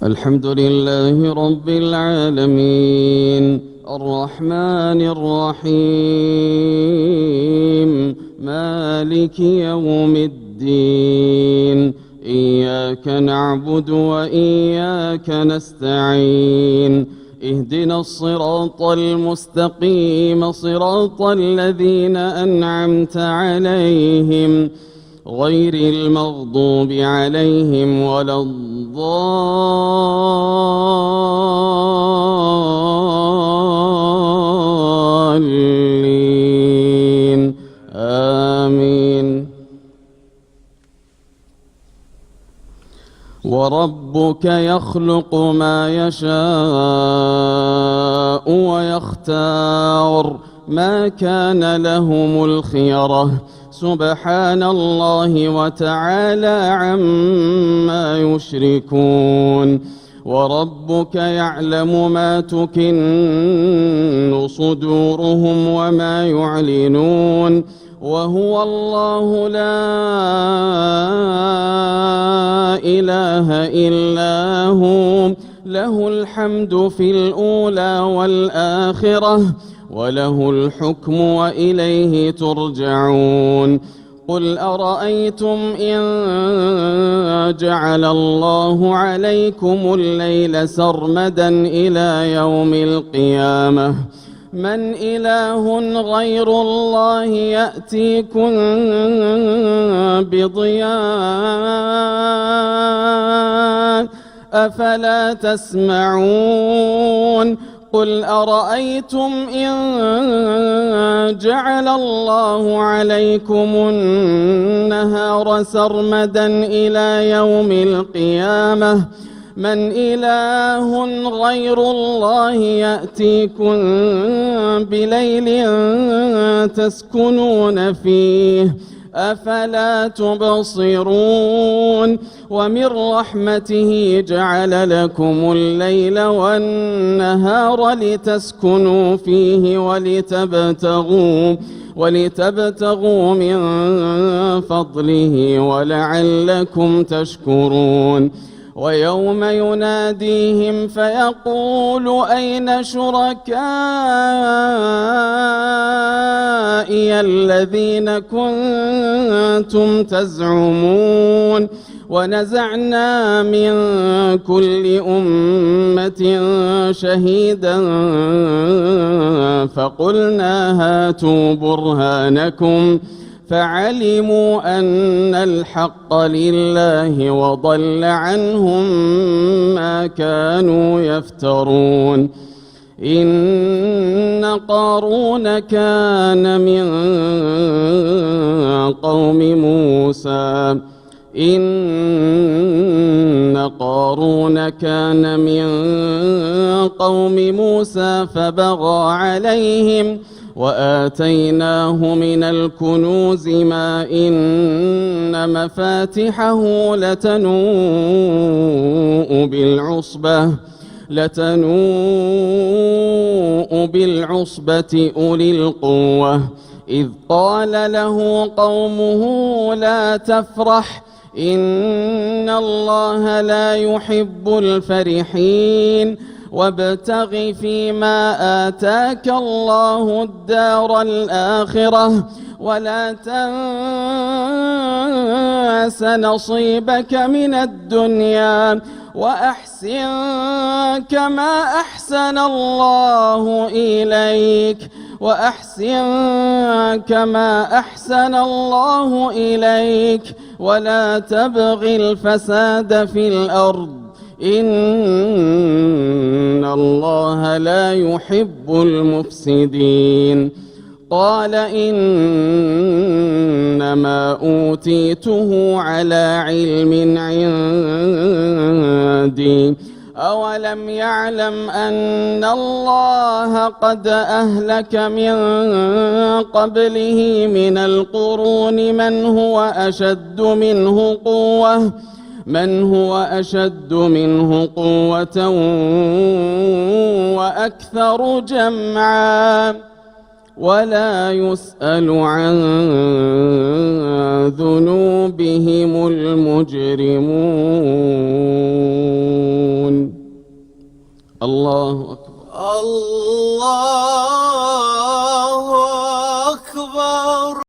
الحمد لله رب العالمين الرحمن الرحيم مالك يوم الدين إياك نعبد وإياك نستعين اهدنا الصراط المستقيم صراط الذين أنعمت عليهم غير المغضوب عليهم ولا الضالين آمين. وربك يخلق ما يشاء ويختار ما كان لهم الخيرة سبحان الله وتعالى عما يشركون. وربك يعلم ما تكن صدورهم وما يعلنون وهو الله لا إله إلا هو له الحمد في الأولى والآخرة وله الحكم وإليه ترجعون. قل أرأيتم إن جعل الله عليكم الليل سرمدا إلى يوم القيامة من إله غير الله يأتيكم بضياء أفلا تسمعون. قل أرأيتم إن جعل الله عليكم النهار سرمدا إلى يوم القيامة من إله غير الله يأتيكم بليل تسكنون فيه أفلا تبصرون. ومن رحمته جعل لكم الليل والنهار لتسكنوا فيه ولتبتغوا من فضله ولعلكم تشكرون. ويوم يناديهم فيقول أين شركائي الذين كنتم تزعمون ونزعنا من كل أمة شهيدا فقلنا هاتوا برهانكم فعلموا أن الحق لله وضل عنهم ما كانوا يفترون. إن قارون كان من قوم موسى فبغى عليهم وآتيناه من الكنوز ما إن مفاتحه لتنوء بالعصبة أولي القوة إذ قال له قومه لا تفرح إن الله لا يحب الفرحين وابتغ فيما آتاك الله الدار الآخرة ولا تنس نصيبك من الدنيا وأحسن كما أحسن الله إليك ولا تبغ الفساد في الأرض إن الله لا يحب المفسدين. قال إنما أوتيته على علم عندي أولم يعلم أن الله قد أهلك من قبله من القرون من هو أشد منه قوة وأكثر جمعا ولا يسأل عن ذنوبهم المجرمون. الله أكبر. الله